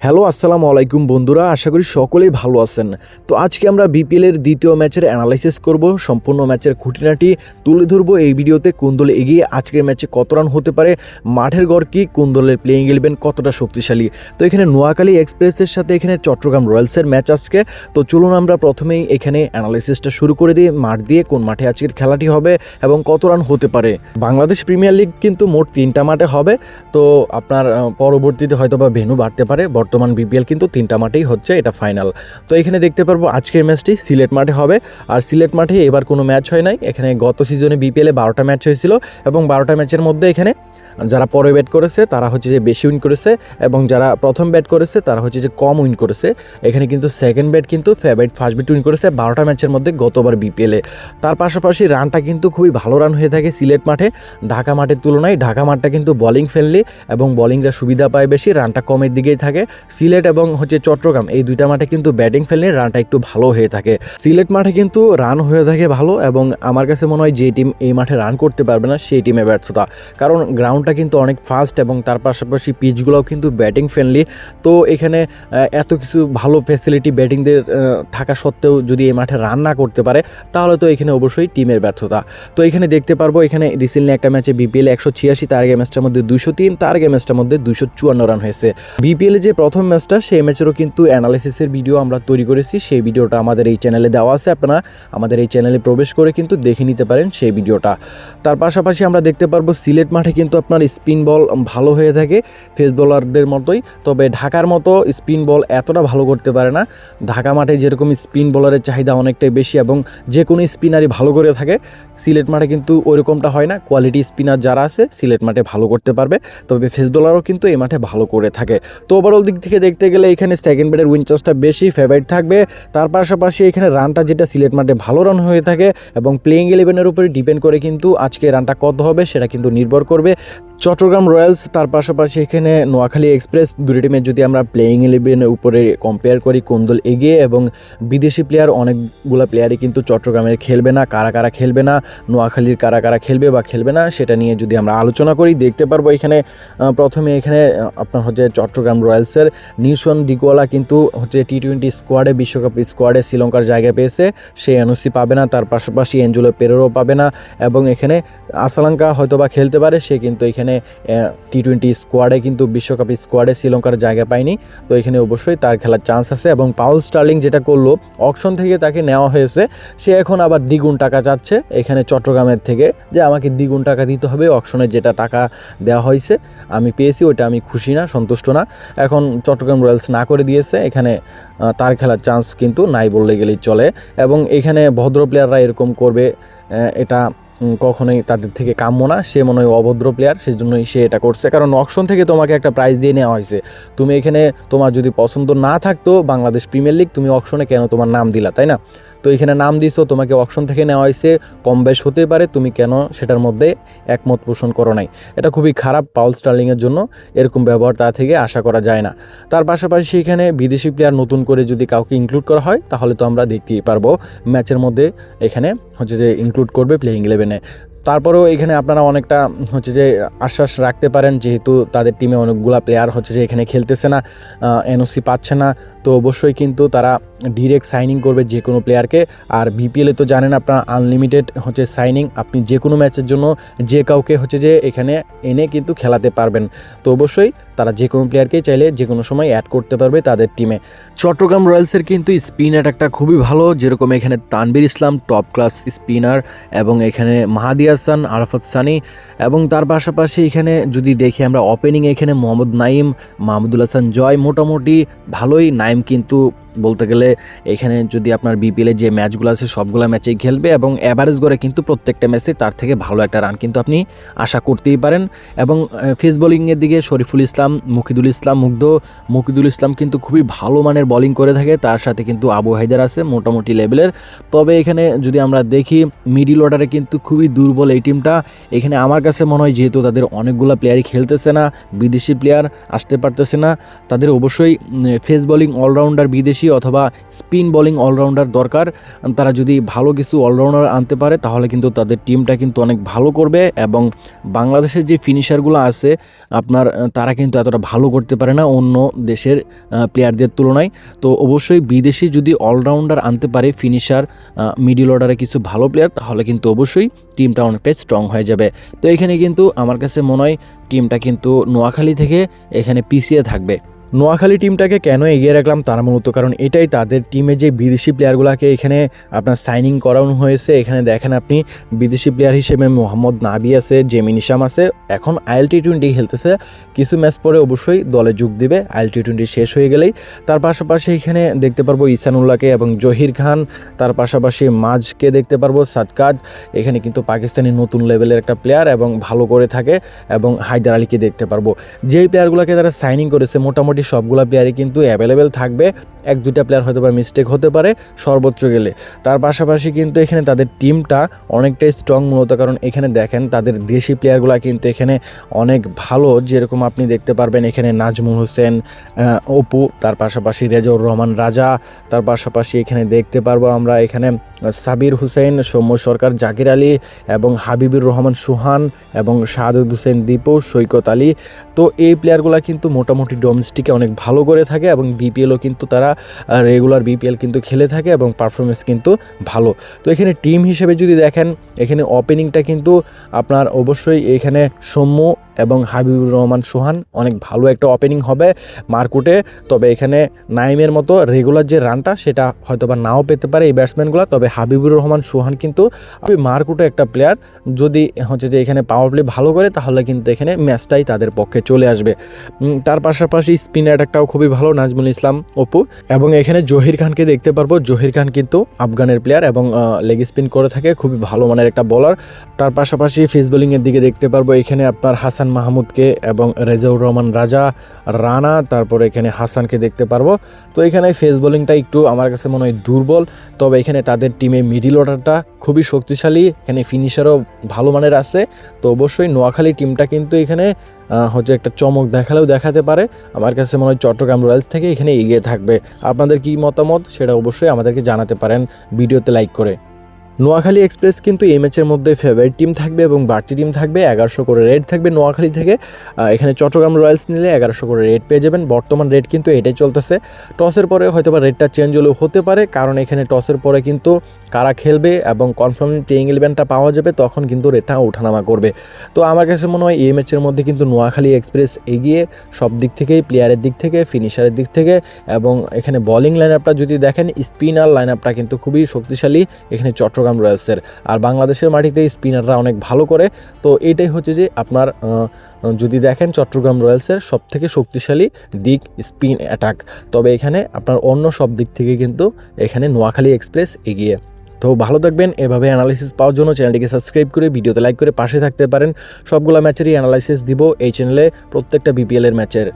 Hello আসসালামু আলাইকুম বন্ধুরা, আশা করি সকলেই ভালো আছেন। তো আজকে আমরা বিপিএলের দ্বিতীয় ম্যাচের অ্যানালাইসিস করব, সম্পূর্ণ ম্যাচের খুঁটিনাটি তুলে ধরবো এই ভিডিওতে। কোন দল এগিয়ে, আজকের ম্যাচে কত রান হতে পারে, মাঠের গড় কি, কোন দলের প্লেয়িং ইলেভেন কতটা শক্তিশালী। তো এখানে নোয়াখালী এক্সপ্রেসের সাথে এখানে চট্টগ্রাম রয়্যালসের ম্যাচ আজকে। তো চলুন আমরা প্রথমেই এখানে অ্যানালাইসিসটা শুরু করে দিই, মাঠ দিয়ে কোন মাঠে আজকের খেলাটি হবে এবং কত রান হতে পারে। বাংলাদেশ প্রিমিয়ার লিগ কিন্তু মোট 3টা মাঠে হবে। তো আপনার পরবর্তীতে হয়তো বা ভেন্যু বাড়তে পারে। বর্তমান বিপিএল কিন্তু 3টা মাঠেই হচ্ছে, এটা ফাইনাল। তো এখানে দেখতে পারবো আজকের ম্যাচটি সিলেট মাঠে হবে। আর সিলেট মাঠে এবার কোনো ম্যাচ হয় নাই। এখানে গত সিজনে বিপিএলে 12টা ম্যাচ হয়েছিল এবং 12টা ম্যাচের মধ্যে এখানে যারা পরে ব্যাট করেছে তারা হচ্ছে যে বেশি উইন করেছে এবং যারা প্রথম ব্যাট করেছে তারা হচ্ছে যে কম উইন করেছে। এখানে কিন্তু সেকেন্ড ব্যাট কিন্তু ফেভারিট ফার্স্ট ব্যাট উইন করেছে 12টা ম্যাচের মধ্যে গতবার বিপিএলে। তার পাশাপাশি রানটা কিন্তু খুবই ভালো রান হয়ে থাকে সিলেট মাঠে ঢাকা মাঠের তুলনায়। ঢাকা মাঠটা কিন্তু বোলিং ফ্রেন্ডলি এবং বোলিংরা সুবিধা পায় বেশি, রানটা কমের দিকেই থাকে। সিলেট এবং হচ্ছে চট্টগ্রাম এই দুইটা মাঠে কিন্তু ব্যাটিং ফ্রেন্ডলি, রানটা একটু ভালো হয়ে থাকে। সিলেট মাঠে কিন্তু রান হয়ে থাকে ভালো এবং আমার কাছে মনে হয় যে টিম এই মাঠে রান করতে পারবে না সেই টিমে ব্যর্থতা, কারণ গ্রাউন্ডটা কিন্তু অনেক ফাস্ট এবং তার পাশাপাশি পিচগুলোও কিন্তু ব্যাটিং ফ্রেন্ডলি। তো এখানে এত কিছু ভালো ফ্যাসিলিটি ব্যাটিংদের থাকা সত্ত্বেও যদি এই মাঠে রান না করতে পারে তাহলে তো এখানে অবশ্যই টিমের ব্যর্থতা। তো এখানে দেখতে পারবো এখানে রিসেন্টলি একটা ম্যাচে বিপিএল 186, তার আগে ম্যাচটার মধ্যে 203, তার আগে ম্যাচটার মধ্যে 254 রান হয়েছে। বিপিএল যে প্রথম ম্যাচটা সেই ম্যাচেরও কিন্তু অ্যানালাইসিসের ভিডিও আমরা তৈরি করেছি, সেই ভিডিওটা আমাদের এই চ্যানেলে দেওয়া আছে। আপনারা আমাদের এই চ্যানেলে প্রবেশ করে কিন্তু দেখে নিতে পারেন সেই ভিডিওটা। তার পাশাপাশি আমরা দেখতে পারবো সিলেট মাঠে কিন্তু আপনার স্পিন বল ভালো হয়ে থাকে ফেস বোলারদের মতোই, তবে ঢাকার মতো স্পিন বল এতটা ভালো করতে পারে না। ঢাকা মাঠে যেরকম স্পিন বলারের চাহিদা অনেকটাই বেশি এবং যে কোনো স্পিনারই ভালো করে থাকে, সিলেট মাঠে কিন্তু ওইরকমটা হয় না। কোয়ালিটি স্পিনার যারা আছে সিলেট মাঠে ভালো করতে পারবে, তবে ফেস বোলারও কিন্তু এই মাঠে ভালো করে থাকে। তো ওভারঅল দিক থেকে দেখতে গেলে এখানে সেকেন্ড ব্যাটের উইন চান্সটা বেশি ফেভারিট থাকবে। তার পাশাপাশি এখানে রানটা যেটা সিলেট মাঠে ভালো রান হয়ে থাকে এবং প্লেয়িং ইলেভেনের উপরে ডিপেন্ড করে কিন্তু আজকে রানটা কত হবে সেটা কিন্তু নির্ভর করবে। চট্টগ্রাম রয়্যালস তার পাশাপাশি এখানে নোয়াখালী এক্সপ্রেস, দুটি টিমের যদি আমরা প্লেয়িং ইলেভেনের উপরে কম্পেয়ার করি কোন দল এগিয়ে, এবং বিদেশি প্লেয়ার অনেকগুলো প্লেয়ারই কিন্তু চট্টগ্রামের খেলবে না, কারা কারা খেলবে না, নোয়াখালীর কারা কারা খেলবে বা খেলবে না সেটা নিয়ে যদি আমরা আলোচনা করি দেখতে পারবো এখানে প্রথমে এখানে আপনার হচ্ছে চট্টগ্রাম রয়্যালসের নিউসন ডিকোয়ালা কিন্তু হচ্ছে টি20 স্কোয়াডে, বিশ্বকাপ স্কোয়াডে শ্রীলঙ্কার জায়গা পেয়েছে, সে এনওসি পাবে না। তার পাশাপাশি এঞ্জেলো পেরেরও পাবে না এবং এখানে আসালাঙ্কা হয়তো বা খেলতে পারে, সে কিন্তু এখানে টি20 স্কোয়াডে কিন্তু বিশ্বকাপ স্কোয়াডে শ্রীলঙ্কার জায়গা পায়নি। তো এখানে অবশ্যই তার খেলার চান্স আছে। এবং পাউল স্টার্লিং যেটা করলো, অকশন থেকে তাকে নেওয়া হয়েছে, সে এখন আবার দ্বিগুণ টাকা চাচ্ছে এখানে চট্টগ্রামের থেকে, যে আমাকে দ্বিগুণ টাকা দিতে হবে, অকশনে যেটা টাকা দেওয়া হয়েছে আমি পেয়েছি ওইটা আমি খুশি না, সন্তুষ্ট না। এখন চট্টগ্রাম রয়্যালস না করে দিয়েছে, এখানে তার খেলার চান্স কিন্তু নাই বললে গেলেই চলে। এবং এখানে ভদ্র প্লেয়াররা এরকম করবে এটা কখনোই তাদের থেকে কাম্য না। সে মনে হয় অভদ্র প্লেয়ার, সেই জন্যই সে এটা করছে, কারণ অকশন থেকে তোমাকে একটা প্রাইজ দিয়ে নেওয়া হয়েছে। তুমি এখানে তোমার যদি পছন্দ না থাকতো বাংলাদেশ প্রিমিয়ার লিগ, তুমি অকশনে কেন তোমার নাম দিলা, তাই না? তো এখানে নাম দিছো, তোমাকে অকশন থেকে নেওয়া হয়েছে, কম বেশ হতে পারে, তুমি কেন সেটার মধ্যে একমত পোষণ করো নাই? এটা খুবই খারাপ পাউল স্টার্লিংয়ের জন্য, এরকম ব্যবহার তার থেকে আশা করা যায় না। তার পাশাপাশি এখানে বিদেশি প্লেয়ার নতুন করে যদি কাউকে ইনক্লুড করা হয় তাহলে তো আমরা দেখতেই পারবো ম্যাচের মধ্যে এখানে হচ্ছে যে ইনক্লুড করবে প্লেয়িং ইলেভেনে। তারপরেও এখানে আপনারা অনেকটা হচ্ছে যে আশ্বাস রাখতে পারেন, যেহেতু তাদের টিমে অনেকগুলা প্লেয়ার হচ্ছে যে এখানে খেলতেছে না, এনওসি পাচ্ছে না, তো অবশ্যই কিন্তু তারা ডিরেক্ট সাইনিং করবে যে কোনো প্লেয়ারকে। আর বিপিএলে তো জানেন আপনারা আনলিমিটেড হচ্ছে সাইনিং, আপনি যে কোনো ম্যাচের জন্য যে কাউকে হচ্ছে যে এখানে এনে কিন্তু খেলাতে পারবেন। তো অবশ্যই তারা যে কোনো প্লেয়ারকেই চাইলে যে কোনো সময় অ্যাড করতে পারবে তাদের টিমে। চট্টগ্রাম রয়্যালসের কিন্তু স্পিন অ্যাটাকটা খুবই ভালো, যেরকম এখানে তানভীর ইসলাম টপ ক্লাস স্পিনার এবং এখানে মাহাদি হাসান, আরাফাত সানি, এবং তার পাশাপাশি এখানে যদি দেখি আমরা ওপেনিং এখানে মোহাম্মদ নাইম, মাহমুদুল হাসান জয় মোটামুটি ভালোই। নাইম কিন্তু বলতে গেলে এখানে যদি আপনার বিপিএলের যে ম্যাচগুলো আছে সবগুলো ম্যাচেই খেলবে এবং অ্যাভারেজ গড়ে কিন্তু প্রত্যেকটা ম্যাচে তার থেকে ভালো একটা রান কিন্তু আপনি আশা করতেই পারেন। এবং ফেস বোলিংয়ের দিকে শরীফুল ইসলাম, মুকিদুল ইসলাম কিন্তু খুবই ভালো মানের বোলিং করে থাকে, তার সাথে কিন্তু আবু হায়দার আছে মোটামুটি লেভেলের। তবে এখানে যদি আমরা দেখি মিডিল অর্ডারে কিন্তু খুবই দুর্বল এই টিমটা। এখানে আমার কাছে মনে হয় যেহেতু তাদের অনেকগুলো প্লেয়ারই খেলতেছে না, বিদেশি প্লেয়ার আসতে পারতেছে না, তাদের অবশ্যই ফেস বোলিং অলরাউন্ডার বিদেশি বিদেশি অথবা স্পিন বোলিং অলরাউন্ডার দরকার। তারা যদি ভালো কিছু অলরাউন্ডার আনতে পারে তাহলে কিন্তু তাদের টিমটা কিন্তু অনেক ভালো করবে। এবং বাংলাদেশের যে ফিনিশারগুলো আছে আপনার তারা কিন্তু এতটা ভালো করতে পারে না অন্য দেশের প্লেয়ারদের তুলনায়। তো অবশ্যই বিদেশি যদি অলরাউন্ডার আনতে পারে ফিনিশার, মিডল অর্ডারে কিছু ভালো প্লেয়ার, তাহলে কিন্তু অবশ্যই টিমটা অনেকটাই স্ট্রং হয়ে যাবে। তো এখানে কিন্তু আমার কাছে মনে হয় টিমটা কিন্তু নোয়াখালী থেকে এখানে পিছিয়ে থাকবে। নোয়াখালী টিমটাকে কেন এগিয়ে রাখলাম তার মূলত কারণ এটাই, তাদের টিমে যে বিদেশি প্লেয়ারগুলোকে এখানে আপনার সাইনিং করানো হয়েছে। এখানে দেখেন আপনি বিদেশি প্লেয়ার হিসেবে মোহাম্মদ নাবি আছে, জেমিন ইসাম আছে, এখন IL-T20 খেলতেছে, কিছু ম্যাচ পরে অবশ্যই দলে যোগ দিবে IL-T20 শেষ হয়ে গেলেই। তার পাশাপাশি এখানে দেখতে পারবো ইসানুল্লাহকে এবং জহির খান, তার পাশাপাশি মাজকে দেখতে পারবো, সাদকাত, এখানে কিন্তু পাকিস্তানি নতুন লেভেলের একটা প্লেয়ার এবং ভালো করে থাকে, এবং হায়দার আলীকে দেখতে পারবো। যেই প্লেয়ারগুলোকে তারা সাইনিং করেছে মোটামুটি সবগুলা প্লেয়ারই কিন্তু অ্যাভেলেবেল থাকবে, 1-2টা প্লেয়ার হয়তো বা মিস্টেক হতে পারে সর্বোচ্চ গেলে। তার পাশাপাশি কিন্তু এখানে তাদের টিমটা অনেকটাই স্ট্রং মূলত কারণ এখানে দেখেন তাদের দেশি প্লেয়ারগুলো কিন্তু এখানে অনেক ভালো, যেরকম আপনি দেখতে পারবেন এখানে নাজমুল হোসেন, অপু, তার পাশাপাশি রেজাউর রহমান রাজা, তার পাশাপাশি এখানে দেখতে পারবো আমরা এখানে সাবির হুসেন, সৌম্য সরকার, জাকির আলী এবং হাবিবুর রহমান সুহান এবং শাহাদুত হোসেন দীপু, সৈকত আলী। তো এই প্লেয়ারগুলো কিন্তু মোটামুটি ডোমেস্টিকে অনেক ভালো করে থাকে এবং বিপিএলও কিন্তু তারা রেগুলার বিপিএল কিন্তু খেলে থাকে এবং পারফরমেন্স কিন্তু ভালো। তো এখানে টিম হিসেবে যদি দেখেন এখানে ওপেনিংটা কিন্তু আপনার অবশ্যই এখানে সৌম্য এবং হাবিবুর রহমান সোহান অনেক ভালো একটা ওপেনিং হবে মারকুটে। তবে এখানে নাইমের মতো রেগুলার যে রানটা সেটা হয়তো বা নাও পেতে পারে এই ব্যাটসম্যানগুলো, তবে হাবিবুর রহমান সোহান কিন্তু মারকুটে একটা প্লেয়ার, যদি হচ্ছে যে এখানে পাওয়ার প্লে ভালো করে তাহলে কিন্তু এখানে ম্যাচটাই তাদের পক্ষে চলে আসবে। তার পাশাপাশি স্পিন অ্যাটাকটাও খুবই ভালো, নাজমুল ইসলাম, অপু, এবং এখানে জহির খানকে দেখতে পারবো। জহির খান কিন্তু আফগানের প্লেয়ার এবং লেগ স্পিন করে থাকে, খুবই ভালো মানের একটা বোলার। তার পাশাপাশি ফেস বোলিংয়ের দিকে দেখতে পারবো এখানে আপনার হাসান মাহমুদকে এবং রেজাউর রহমান রাজা, রানা, তারপরে এখানে হাসানকে দেখতে পারবো। তো এখানে ফেস বোলিংটা একটু আমার কাছে মনে হয় দুর্বল, তবে এখানে তাদের টিমে মিডিল অর্ডারটা খুবই শক্তিশালী, এখানে ফিনিশারও ভালো মানের আছে। তো অবশ্যই নোয়াখালী টিমটা কিন্তু এখানে হচ্ছে একটা চমক দেখালেও দেখাতে পারে। আমার কাছে মনে হয় চট্টগ্রাম রয়্যালস থেকে এখানে এগিয়ে থাকবে। আপনাদের কি মতামত সেটা অবশ্যই আমাদেরকে জানাতে পারেন ভিডিওতে লাইক করে। নোয়াখালী এক্সপ্রেস কিন্তু এই ম্যাচের মধ্যে ফেভারিট টিম থাকবে এবং বাড়তি টিম থাকবে, 1100 করে রেট থাকবে নোয়াখালী থেকে। এখানে চট্টগ্রাম রয়্যালস নিলে 1100 করে রেট পেয়ে যাবেন, বর্তমান রেট কিন্তু এটাই চলতেছে। টসের পরে হয়তো বা রেটটা চেঞ্জ হলেও হতে পারে, কারণ এখানে টসের পরে কিন্তু কারা খেলবে এবং কনফার্ম প্লেইং 11টা পাওয়া যাবে, তখন কিন্তু রেটটা ওঠানামা করবে। তো আমার কাছে মনে হয় এই ম্যাচের মধ্যে কিন্তু নোয়াখালী এক্সপ্রেস এগিয়ে সব দিক থেকেই, প্লেয়ারের দিক থেকে, ফিনিশারের দিক থেকে, এবং এখানে বোলিং লাইন আপটা যদি দেখেন স্পিনার লাইন আপটা কিন্তু খুবই শক্তিশালী এখানে চট্টগ্রাম রয়্যালসের। আর বাংলাদেশের মাটিতে স্পিনাররা অনেক ভালো করে। তো এইটাই হচ্ছে যে আপনার যদি দেখেন চট্টগ্রাম রয়্যালসের সব থেকে শক্তিশালী দিক স্পিন অ্যাটাক, তবে এখানে আপনার অন্য সব দিক থেকে কিন্তু এখানে নোয়াখালী এক্সপ্রেস এগিয়ে। তো ভালো থাকবেন, এভাবে অ্যানালাইসিস পাওয়ার জন্য চ্যানেলটিকে সাবস্ক্রাইব করে ভিডিওতে লাইক করে পাশে থাকতে পারেন। সবগুলো ম্যাচেরই অ্যানালাইসিস দিব এই চ্যানেলে, প্রত্যেকটা বিপিএলের ম্যাচের।